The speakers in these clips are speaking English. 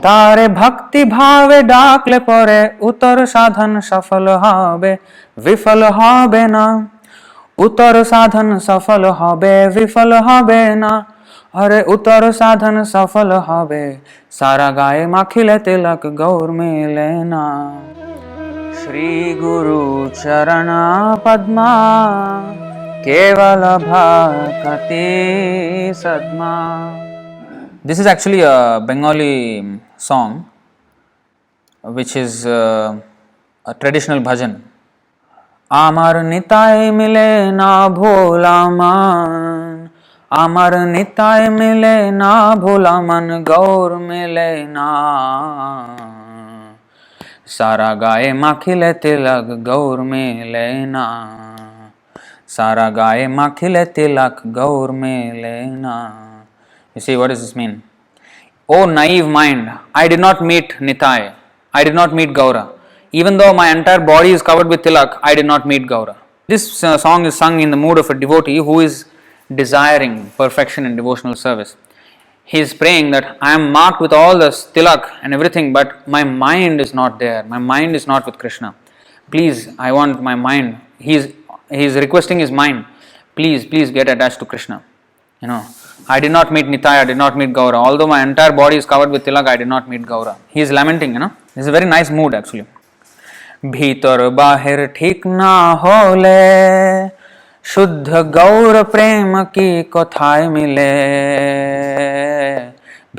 তারে ভক্তি ভাবে ডাকলে পরে উত্তর সাধন সফল হবে, বিফল হবে না। উত্তর সাধন সফল হবে, বিফল হবে না। अरे उत्तर साधन सफल হবে, सारा गाए माखिले तिलक गौर में लेना। श्री गुरु चरण पद्मा, केवल भक्ति Sadma. This is actually a Bengali song which is a traditional bhajan. Amar nitai mile na bhola man, আমার নিতাই মিলে না ভোলা মন, গৌর মিলে না। সারা গায়ে মাখিলে তিলক গৌর মিলে না, সারা গায়ে মাখিলে তিলক গৌর মিলে না। You see, what does this mean? Oh naive mind, I did not meet Nitai, I did not meet Gaura. Even though my entire body is covered with tilak, I did not meet Gaura. This song is sung in the mood of a devotee who is desiring perfection in devotional service. He is praying that I am marked with all this tilak and everything, but my mind is not there. My mind is not with Krishna. Please, I want my mind. He is requesting his mind. Please get attached to Krishna. You know, I did not meet Nitai, I did not meet Gaura. Although my entire body is covered with tilak, I did not meet Gaura. He is lamenting, you know. This is a very nice mood actually. भीतर बाहर ठीक ना होले, शुद्ध गौर प्रेम की कोथाय मिले।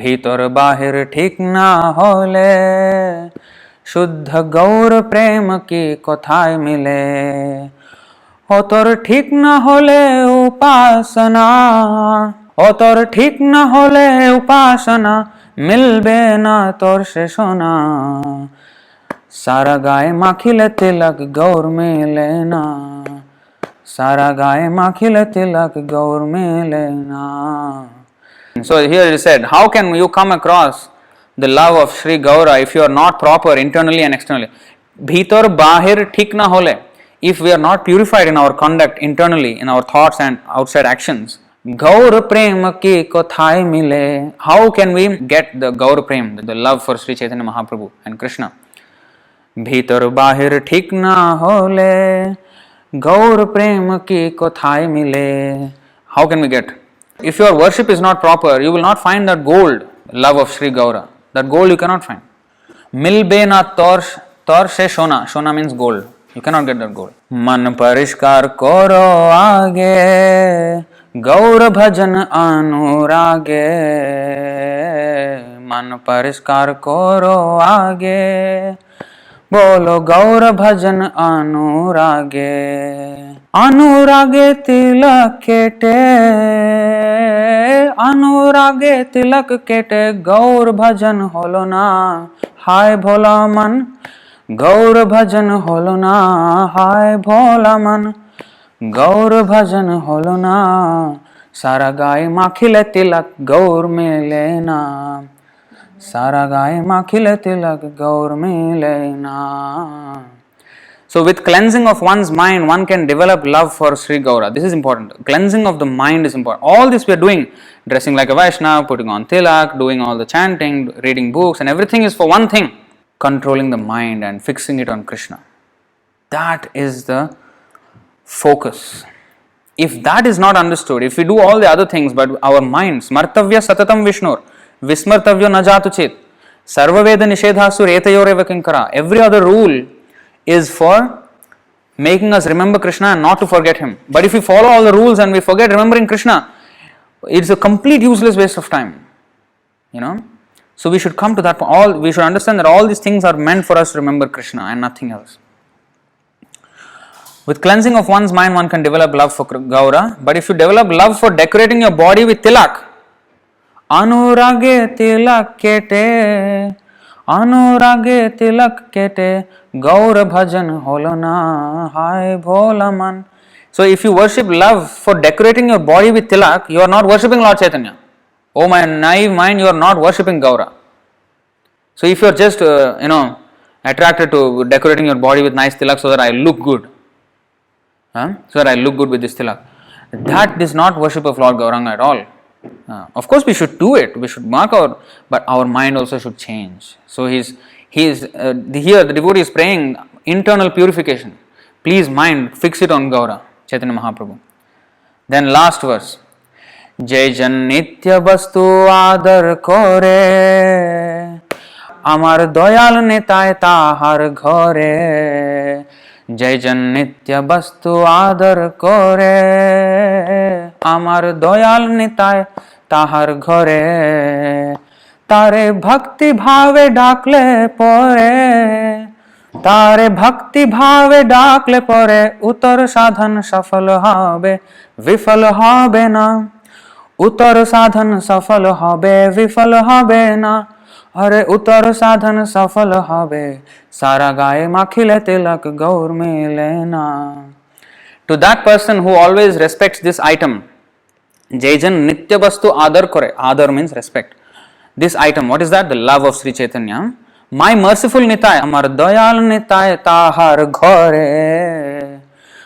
भीतर बाहर ठीक ना होले, शुद्ध गौर प्रेम की कोथाय मिले। ओ तोर ठीक ना होले उपासना, ओ तोर ठीक ना होले उपासना, मिलबे ना तोर से सोना। सारा गाए माखिले तिलक गौर में लेना, सारा गाए माखिले तिलक गौर में लेना। So here it is said, how can you come across the love of Sri Gaura if you are not proper internally and externally? Bhitar bahir thik na hole. If we are not purified in our conduct internally, in our thoughts and outside actions, Gaur prem ki kothai mile. How can we get the Gaur prem, the love for Sri Chaitanya Mahaprabhu and Krishna? Bhitar bahir thik na hole, Gaur prem ki kothai mile. How can we get? If your worship is not proper, you will not find that gold, love of Sri Gaura. That gold you cannot find. Milbe na tor se shona. Shona means gold. You cannot get that gold. Man parishkar koro aage, Gaur bhajan anurage. Man parishkar koro aage, बोलो गौर भजन अनुरागे। अनुरागे तिलक केटे, अनुरागे तिलक केटे, गौर भजन होलो ना हाय भोला मन। गौर भजन होलो ना हाय भोला मन, गौर भजन होलो ना। सारा गाय माखिले तिलक गौर में लेना, सारा गाय माखिले तिलक गौर में लेना। So with cleansing of one's mind, one can develop love for Sri Gaura. This is important. Cleansing of the mind is important. All this we are doing, dressing like a Vaishnava, putting on tilak, doing all the chanting, reading books, and everything is for one thing: controlling the mind and fixing it on Krishna. That is the focus. If that is not understood, if we do all the other things, but our mind, smartavya satatam vishnur, vismartavyo na jatu chet, sarvaveda nishedhasu retayoreva kinkara. Every other rule is for making us remember Krishna and not to forget him. But if we follow all the rules and we forget remembering Krishna, it's a complete useless waste of time. You know? So we should come to that point. We should understand that all these things are meant for us to remember Krishna and nothing else. With cleansing of one's mind, one can develop love for Gaura. But if you develop love for decorating your body with tilak, Anurage tilak kete, Anurage tilak kete, Gaur bhajan holo na hai bhola man. So if you worship love for decorating your body with tilak, you are not worshipping Lord Chaitanya. Oh my naive mind, you are not worshipping Gaura. So if you are just attracted to decorating your body with nice tilak so that I look good, so that I look good with this tilak, that is not worship of Lord Gauranga at all. Of course, we should do it. We should but our mind also should change. So here the devotee is praying internal purification. Please, mind, fix it on Gaura, Chaitanya Mahaprabhu. Then last verse. जय जन नित्य वस्तु आदर करे আমার দয়াল নেতায় তাহার ঘরে জয় জন নিত্য বস্তু আদর করে আমার দয়াল নেতায় তাহার ঘরে তারে ভক্তি ভাবে ডাকলে পরে তারে ভক্তি ভাবে ডাকলে পরে উত্তর সাধন সফল হবে বিফল হবে না উত্তর সাধন সফল হবে বিফল হবে না अरे उत्तर साधन सफल हवे सारा गाय माखिले तिलक गौर में लेना. To that person who always respects this item, Jaijan Nitya Vastu Adar Kore. Adar means respect. This item, what is that? The love of Sri Chaitanya. My merciful Nitai, Amar Dayal Nitai Tahar Ghore.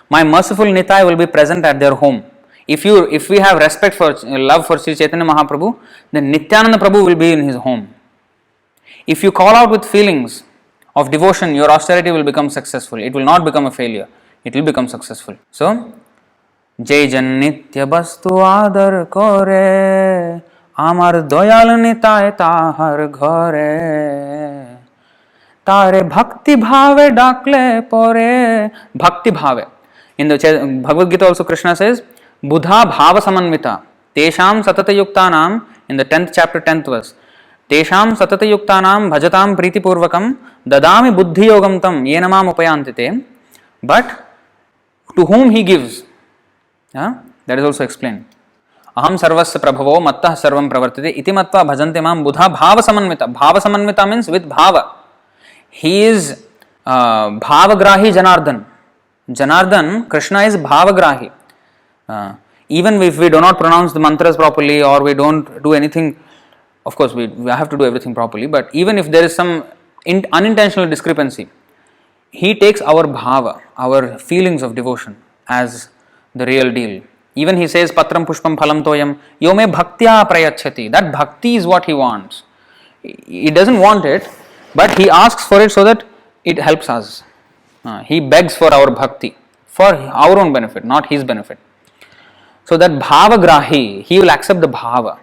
My merciful Nitai will be present at their home. If we have respect for love for Sri Chaitanya Mahaprabhu, then Nityananda Prabhu will be in his home. If you call out with feelings of devotion, your austerity will become successful. It will not become a failure. It will become successful. So, Jai Jan Nitya Vastu Adar Kore Amar Doyal Nitai Tahar Ghore Tare Bhakti Bhave Dakle Pore. Bhakti Bhave. In the Bhagavad Gita also Krishna says, Buddha Bhava Samanvita Tesham Satata Yuktanam, in the 10th chapter 10th verse. तेषां सततयुक्तानां भजतां प्रीतिपूर्वकं ददामि बुद्धियोगं तं येन माम् उपयान्ति ते. But to whom he gives, that is also explained. Aham sarvasya prabhavo mattah sarvam pravartite iti matva bhajante mam buddha bhava samanvita. Bhava samanvita means with bhava. He is bhavagrahi Janardhan. Janardhan, Krishna is bhavagrahi. Even if we do not pronounce the mantras properly or we don't do anything, of course, we have to do everything properly, but even if there is some unintentional discrepancy, he takes our bhava, our feelings of devotion as the real deal. Even he says, Patram Pushpam Phalam Toyam, Yome Bhaktya Prayachati. That bhakti is what he wants. He doesn't want it, but he asks for it so that it helps us. He begs for our bhakti, for our own benefit, not his benefit. So that bhava grahi, he will accept the bhava.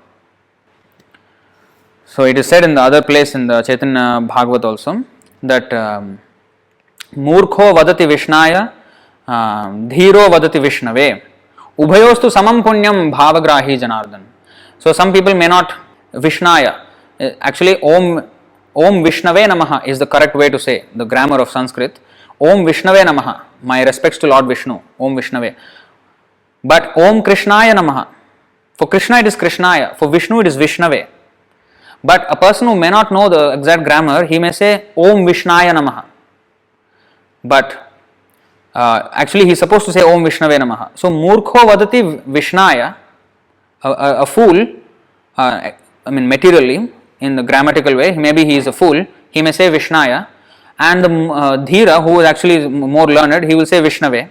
So it is said in the other place in the Chaitanya Bhagavat also that Murkho vadati Vishnaya Dhiro vadati Vishnave Ubhayostu samam punyam bhavagrahi Janardhan. So some people may not Vishnaya. Actually Om Vishnave Namaha is the correct way to say the grammar of Sanskrit. Om Vishnave Namaha. My respects to Lord Vishnu. Om Vishnave. But Om Krishnaya Namaha. For Krishna it is Krishnaya. For Vishnu it is Vishnave. But a person who may not know the exact grammar, he may say Om Vishnaya Namaha. But actually he is supposed to say Om Vishnave Namaha. So Murkho Vadati Vishnaya, a fool, materially, in the grammatical way, maybe he is a fool, he may say Vishnaya. And the Dhira, who is actually more learned, he will say Vishnave.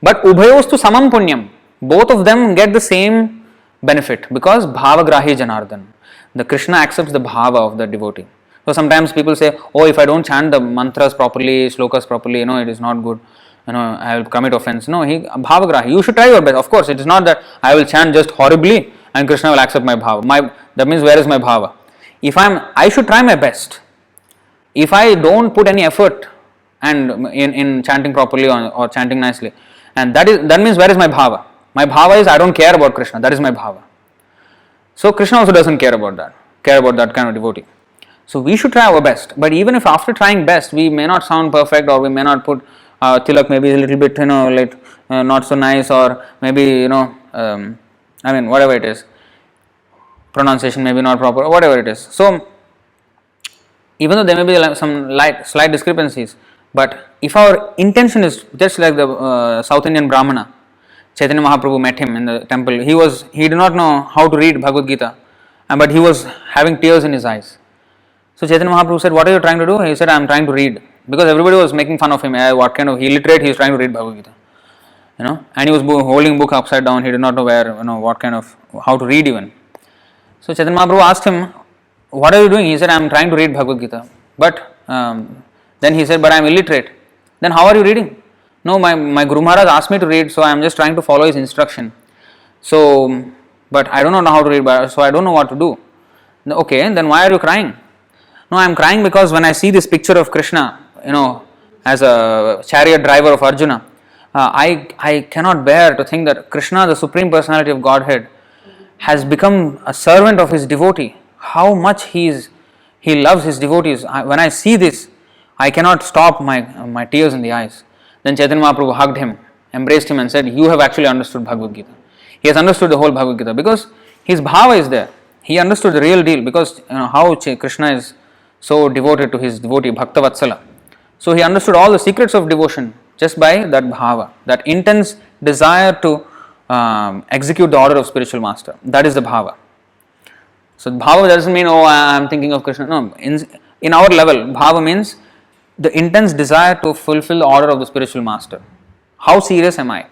But Ubhayostu Samam Punyam, both of them get the same benefit because Bhavagrahi Janardhan. The Krishna accepts the bhava of the devotee. So sometimes people say, oh, if I don't chant the mantras properly, slokas properly, it is not good, I will commit offense. No, bhavagrahi. You should try your best. Of course, it is not that I will chant just horribly and Krishna will accept my bhava. That means where is my bhava? I should try my best. If I don't put any effort and in chanting properly or chanting nicely, and that means where is my bhava? My bhava is I don't care about Krishna. That is my bhava. So Krishna also doesn't care about that kind of devotee. So we should try our best. But even if after trying best we may not sound perfect or we may not put tilak maybe a little bit not so nice or maybe whatever it is, pronunciation may be not proper or whatever it is. So even though there may be some slight discrepancies, but if our intention is just like the South Indian Brahmana, Chaitanya Mahaprabhu met him in the temple. He did not know how to read Bhagavad Gita, but he was having tears in his eyes. So Chaitanya Mahaprabhu said, what are you trying to do? He said, I am trying to read. Because everybody was making fun of him. What kind of illiterate, he is trying to read Bhagavad Gita. And he was holding book upside down. He did not know how to read even. So Chaitanya Mahaprabhu asked him, what are you doing? He said, I am trying to read Bhagavad Gita. But then he said, but I am illiterate. Then how are you reading? No, my Guru Maharaj asked me to read, so I am just trying to follow his instruction. So, but I don't know how to read, so I don't know what to do. Okay, then why are you crying? No, I am crying because when I see this picture of Krishna, as a chariot driver of Arjuna, I cannot bear to think that Krishna, the Supreme Personality of Godhead, has become a servant of his devotee. How much he loves his devotees. When I see this, I cannot stop my tears in the eyes. Then Chaitanya Mahaprabhu hugged him, embraced him and said, you have actually understood Bhagavad Gita. He has understood the whole Bhagavad Gita because his bhava is there. He understood the real deal because how Krishna is so devoted to his devotee Bhakta Vatsala. So he understood all the secrets of devotion just by that bhava, that intense desire to execute the order of spiritual master. That is the bhava. So bhava doesn't mean, I am thinking of Krishna. No, in our level, bhava means the intense desire to fulfill the order of the spiritual master. How serious am I?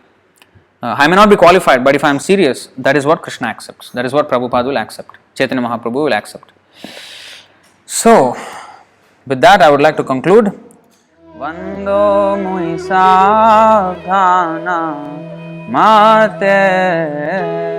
I may not be qualified, but if I am serious, that is what Krishna accepts. That is what Prabhupada will accept. Chaitanya Mahaprabhu will accept. So, with that I would like to conclude. Vando mui sadhana mate